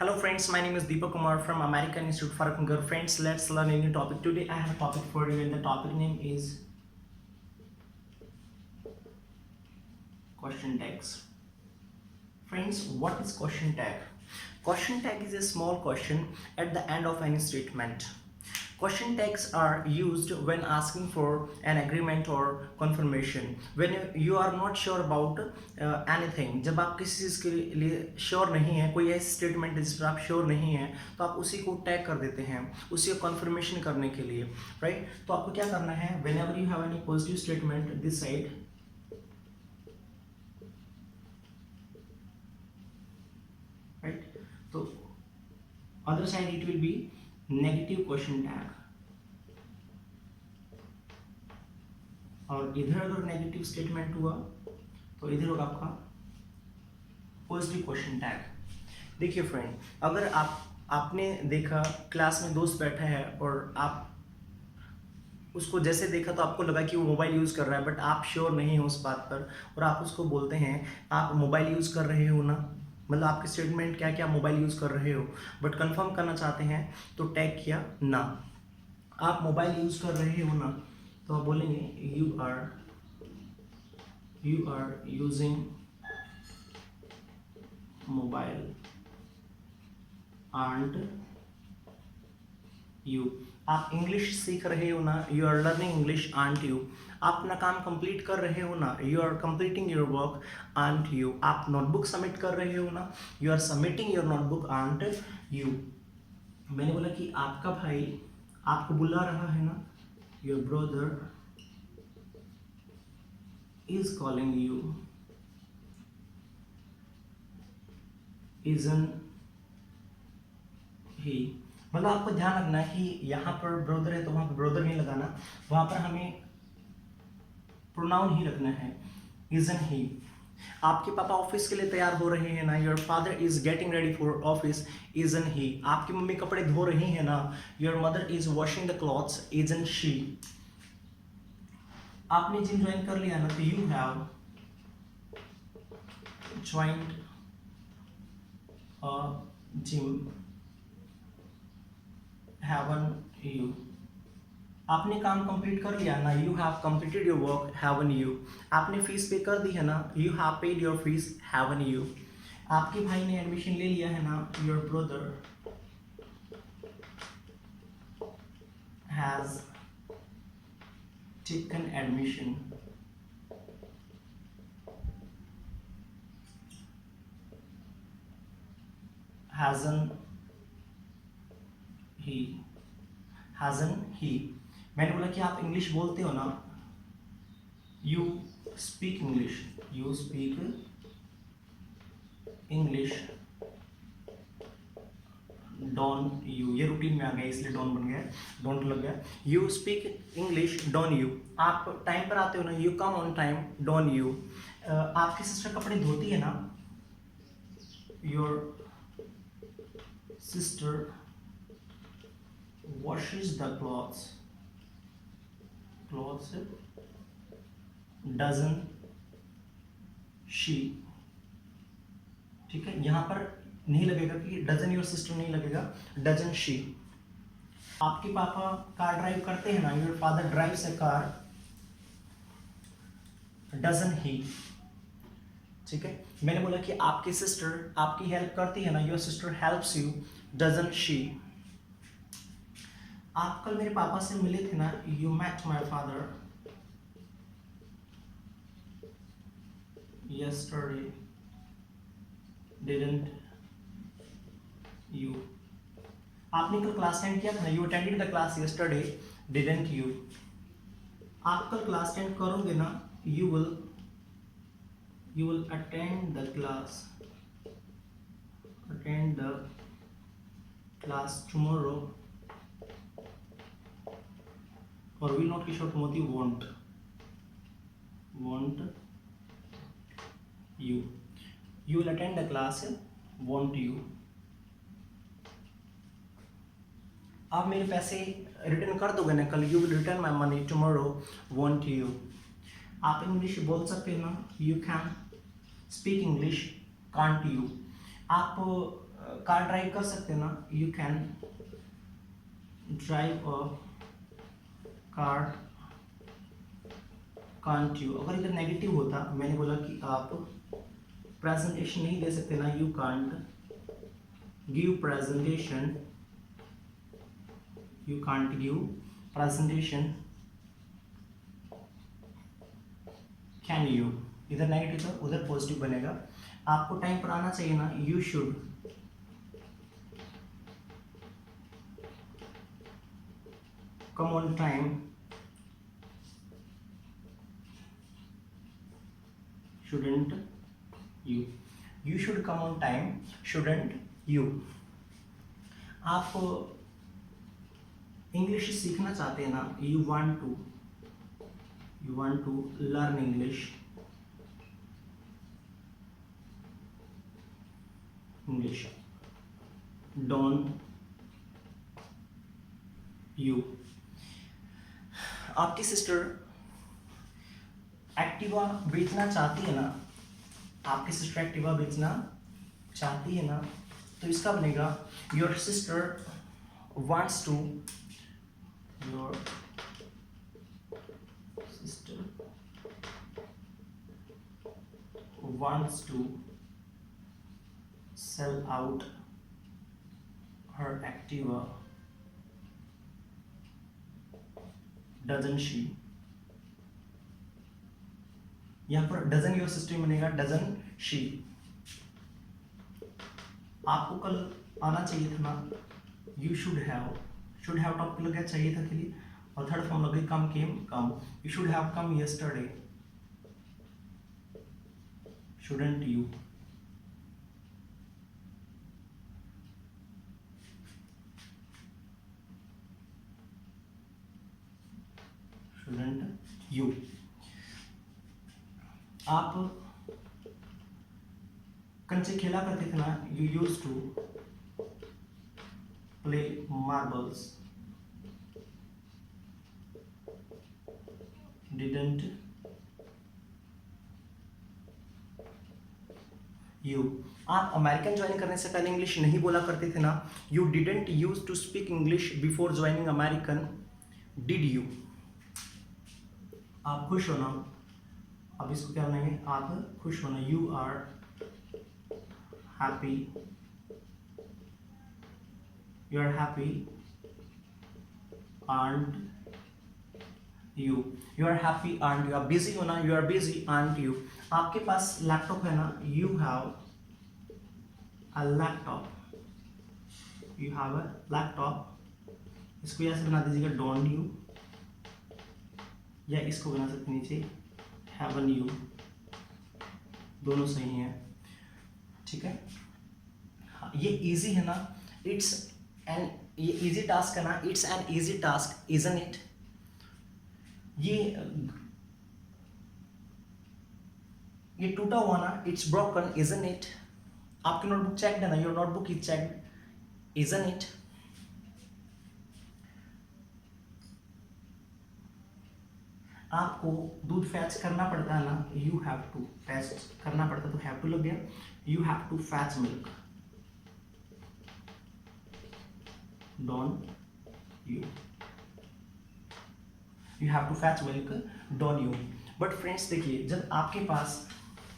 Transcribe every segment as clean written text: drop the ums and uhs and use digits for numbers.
Hello friends, my name is Deepak Kumar from American Institute for Conquer. Friends, let's learn a new topic. Today I have a topic for you and the topic name is question tags. Friends, what is question tag? Question tag is a small question at the end of any statement. Question tags are used when asking for an agreement or confirmation. When you are not sure about anything, जब आप किसी चीज़ के लिए sure नहीं है, कोई ऐसी statement है जिस पर आप श्योर नहीं है, तो आप उसी को टैग कर देते हैं उसी को confirmation करने के लिए, राइट? तो आपको क्या करना है, whenever you have any positive statement this side, right? तो other side it will be negative question tag, और इधर अगर नेगेटिव स्टेटमेंट हुआ तो इधर होगा आपका पॉजिटिव क्वेश्चन टैग। देखिए फ्रेंड, अगर आपने देखा क्लास में दोस्त बैठा है और आप उसको जैसे देखा तो आपको लगा कि वो मोबाइल यूज़ कर रहा है, बट आप श्योर नहीं हो उस बात पर और आप उसको बोलते हैं आप मोबाइल यूज़ कर रहे हो ना, मतलब आपके स्टेटमेंट क्या क्या मोबाइल यूज़ कर रहे हो, बट कंफर्म करना चाहते हैं तो टैग किया ना, आप मोबाइल यूज़ कर रहे हो ना, तो आप बोलेंगे you are using mobile aren't you. आप इंग्लिश सीख रहे हो ना, you are learning English aren't you. आप अपना काम कंप्लीट कर रहे हो ना, you are completing your work aren't you. आप नोटबुक सबमिट कर रहे हो ना, you are submitting your notebook aren't you. मैंने बोला कि आपका भाई आपको बुला रहा है ना, your brother is calling you, isn't he. मतलब आपको ध्यान रखना है कि यहाँ पर ब्रदर है तो वहाँ पर ब्रदर नहीं लगाना, वहाँ पर हमें प्रोनाउन ही रखना है, इजन ही। आपके पापा ऑफिस के लिए तैयार हो रहे हैं ना, your father is getting ready for office, isn't he. आपकी मम्मी कपड़े धो रही है ना, your mother is washing the clothes, isn't she. आपने जिम ज्वाइन कर लिया ना, तो you have joined a gym, haven't you. आपने काम कंप्लीट कर लिया ना, you have completed your work, haven't you. आपने फीस पे कर दी है ना, you have paid your fees, haven't you. आपके भाई ने एडमिशन ले लिया है ना, your brother has taken admission, hasn't he, hasn't he. मैंने बोला कि आप इंग्लिश बोलते हो ना, you speak English, you speak English, don't you. ये रूटीन में आ गया इसलिए डॉन बन गया, डोंट लग गया। You speak English, don't you. आप टाइम पर आते हो ना, you come on time, don't you. आपकी सिस्टर कपड़े धोती है ना, your sister washes the clothes doesn't she। ठीक है, यहां पर नहीं लगेगा कि डजन योर सिस्टर नहीं लगेगा, डजन शी। आपके पापा कार ड्राइव करते हैं ना, your father drives a car, doesn't he. ठीक है, मैंने बोला कि आपकी सिस्टर आपकी हेल्प करती है ना, your sister helps you, doesn't she. आप कल मेरे पापा से मिले थे ना, you met my father yesterday, didn't you। आपने कल क्लास 10 किया था ना, you attended the class yesterday, didn't you। आप कल क्लास 10 करोगे ना, you will attend the class tomorrow, और will not की शॉर्ट होती won't you will attend the class, won't you। आप मेरे पैसे रिटर्न कर दोगे ना कल, you will return my money tomorrow, want you. आप इंग्लिश बोल सकते हैं ना, you can speak English, can't you. आप कार ड्राइव कर सकते हैं ना, you can drive a car, can't you. अगर इधर नेगेटिव होता, मैंने बोला कि आप प्रेजेंटेशन नहीं दे सकते ना, you can't give presentation, you can't give presentation, can you. इधर नेगेटिव था, उधर पॉजिटिव बनेगा। आपको टाइम पर आना चाहिए ना, you should come on time, shouldn't you, you should come on time, shouldn't you। आप इंग्लिश सीखना चाहते हैं ना, you want to learn English, don't you। आपकी सिस्टर एक्टिवा बेचना चाहती है ना, आपकी सिस्टर एक्टिवा बेचना चाहती है ना, तो इसका बनेगा your sister wants to, your sister wants to sell out her Activa, doesn't she. यहाँ पर डजन योर सिस्टर बनेगा, डजन शी। आपको कल आना चाहिए था ना, यू शुड हैव टॉपिक लग गया, चाहिए था के लिए, और थर्ड फॉर्म लग गई come, came, come. You should have come yesterday, shouldn't you. Shouldn't you. आप कंचे खेला करते थे ना, you used to play marbles, didn't you. आप अमेरिकन ज्वाइन करने से पहले इंग्लिश नहीं बोला करते थे ना, you didn't use to speak English before joining American, did you. आप खुश हो ना, अब इसको क्या बनाएंगे, आप खुश होना, you are happy, you are happy and you, you are happy and you. आप बिजी होना, you are busy and you. आपके पास लैपटॉप है ना, you have a laptop, you have a laptop. इसको ऐसे बना दीजिएगा, डोंट यू, या इसको बना सकते नीचे, हैवन यू, दोनों सही हैं, ठीक है। हाँ, ये इजी है ना, इट्स एन, ये इजी टास्क है ना, it's an easy task, isn't it. ये टूटा हुआ ना, इट्स ब्रोकन, इजंट इट। आपकी नोटबुक चेक्ड है ना, your notebook is checked, isn't it. आपको दूध फैच करना पड़ता है ना, यू हैव टू फैच करना पड़ता, तो हैव टू लग गया, you have to fetch milk, don't you, you have to fetch milk, don't you. But friends देखिए, जब आपके पास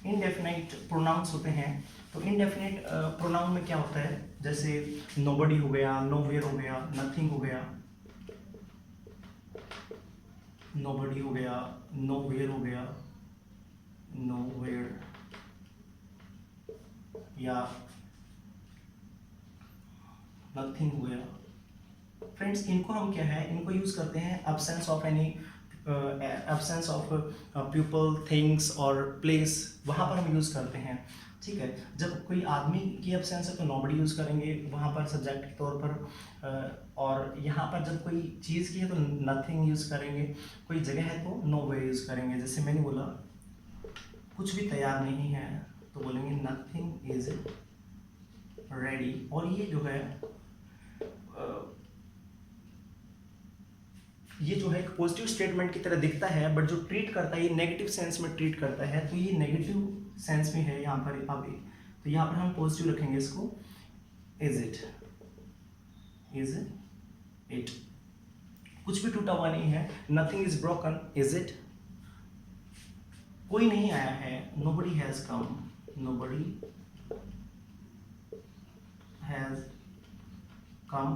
इनडेफिनाइट प्रोनाउंस होते हैं, तो इनडेफिनाइट प्रोनाउन में क्या होता है, जैसे नोबडी हो गया, नोवेयर हो गया, नथिंग हो गया, नोबडी हो गया, नोवेयर हो गया, नोवेयर, या नथिंग हो गया। फ्रेंड्स इनको हम क्या है, इनको यूज करते हैं absence of any, absence of people, things और प्लेस, वहाँ पर हम यूज करते हैं, ठीक है। जब कोई आदमी की एब्सेंस है तो नोबडी यूज करेंगे वहाँ पर सब्जेक्ट के तौर पर, और यहाँ पर जब कोई चीज़ की है तो नथिंग यूज करेंगे, कोई जगह है तो नोवेयर यूज करेंगे। जैसे मैंने बोला कुछ भी तैयार नहीं है तो बोलेंगे नथिंग इज रेडी। और ये जो है एक पॉजिटिव स्टेटमेंट की तरह दिखता है, बट जो ट्रीट करता है ये नेगेटिव सेंस में ट्रीट करता है, तो ये नेगेटिव सेंस में है यहाँ पर अभी, तो यहाँ पर हम पॉजिटिव रखेंगे इसको। इज इट, इज इट, कुछ भी टूटा हुआ नहीं है, nothing is broken, is it, कोई नहीं आया है, nobody has come, nobody has come,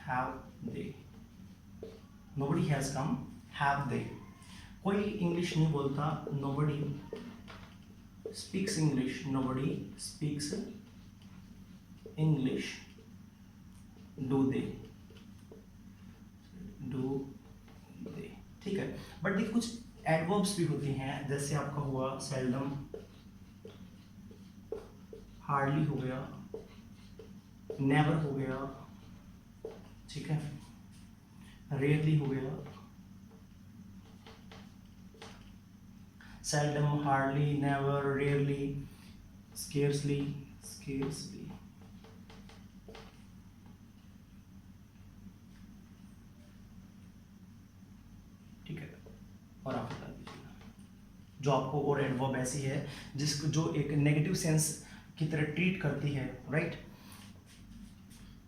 have they, nobody has come, have they, कोई इंग्लिश नहीं बोलता, nobody speaks English, nobody speaks English, do they, ठीक है। बट देखिए कुछ एडवर्ब्स भी होती हैं, जैसे आपका हुआ सेल्डम, हार्डली हो गया, नेवर हो गया, ठीक है, रेयरली हो गया, seldom, hardly, never, rarely, scarcely, ठीक है। और आप बता दीजिएगा जो आपको, और एडवर्ब ऐसी है जिसको जो एक नेगेटिव सेंस की तरह ट्रीट करती है, राइट,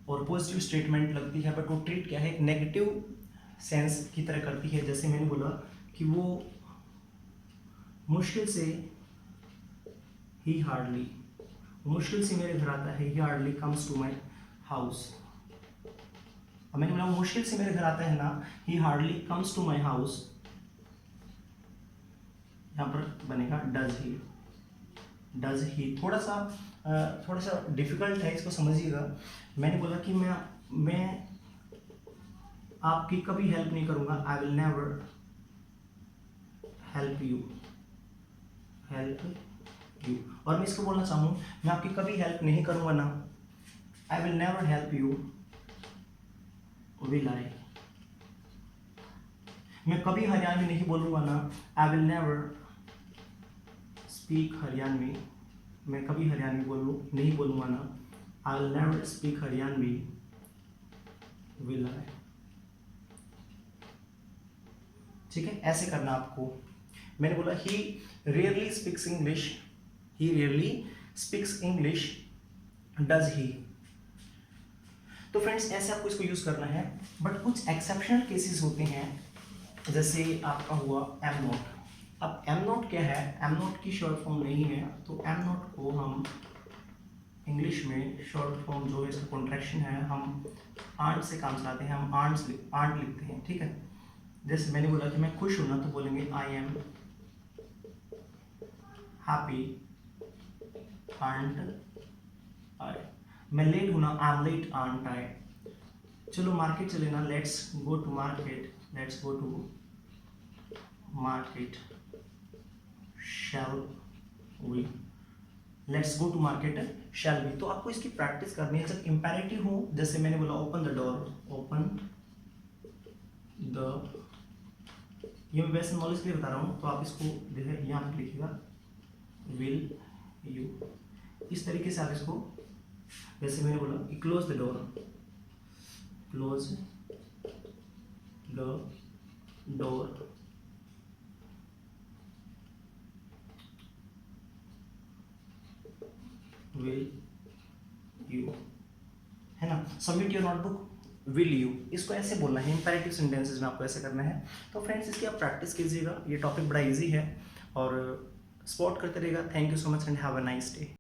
और पॉजिटिव स्टेटमेंट लगती है, बट वो ट्रीट क्या है, एक नेगेटिव सेंस की तरह करती है। जैसे मैंने बोला कि वो मुश्किल से, ही हार्डली, मुश्किल से मेरे घर आता है, he hardly comes to my house. अब मैंने बोला मुश्किल से मेरे घर आता है ना, he hardly comes to my house, यहाँ पर बनेगा डज ही, थोड़ा सा डिफिकल्ट है, इसको समझिएगा। मैंने बोला कि मैं आपकी कभी हेल्प नहीं करूंगा, आई विल नेवर हेल्प यू, और मैं इसको बोलना चाहूँ, मैं आपकी कभी हेल्प नहीं करूंगा ना, I will never help you, will I, मैं कभी हरियाणवी नहीं बोलूंगा ना, I will never speak Haryanvi, मैं कभी हरियाणवी नहीं बोलूंगा ना, I will never speak Haryanvi, will I, ठीक है। ऐसे करना आपको। मैंने बोला he rarely speaks English, he rarely speaks English, does he. तो फ्रेंड्स ऐसे आपको इसको यूज करना है, बट कुछ एक्सेप्शनल केसेस होते हैं, जैसे आपका हुआ एम नॉट। अब एम नॉट क्या है, एम नॉट की शॉर्ट फॉर्म नहीं है, तो एम नॉट को हम इंग्लिश में शॉर्ट फॉर्म जो है, इसका कॉन्ट्रैक्शन है, हम आंट से काम चलाते हैं, हम आंट लिखते हैं, ठीक है। जैसे मैंने बोला कि मैं खुश हूं ना, तो बोलेंगे I am happy aren't I, मैं लेट हूं ना, I am late aren't I, चलो मार्केट चले ना, let's go to market, let's go to market, shall we, let's go to market shall we. तो आपको इसकी प्रैक्टिस करनी है जब इंपेरेटिव हो, जैसे मैंने बोला open the door, open the, ये मैं वैसे नॉलेज के लिए बता रहा हूँ, तो आप इसको देखिए यहाँ पे लिखिएगा विल यू, इस तरीके से आप इसको, जैसे मैंने बोला कि close the door, close the door, will you, है ना। Submit your notebook, will you, इसको ऐसे बोलना है, इंपेरेटिव सेंटेंसेस में आपको ऐसे करना है। तो फ्रेंड्स इसकी आप प्रैक्टिस कीजिएगा, ये टॉपिक बड़ा इजी है और स्पॉट करते रहेगा। Thank you so much and have a nice day.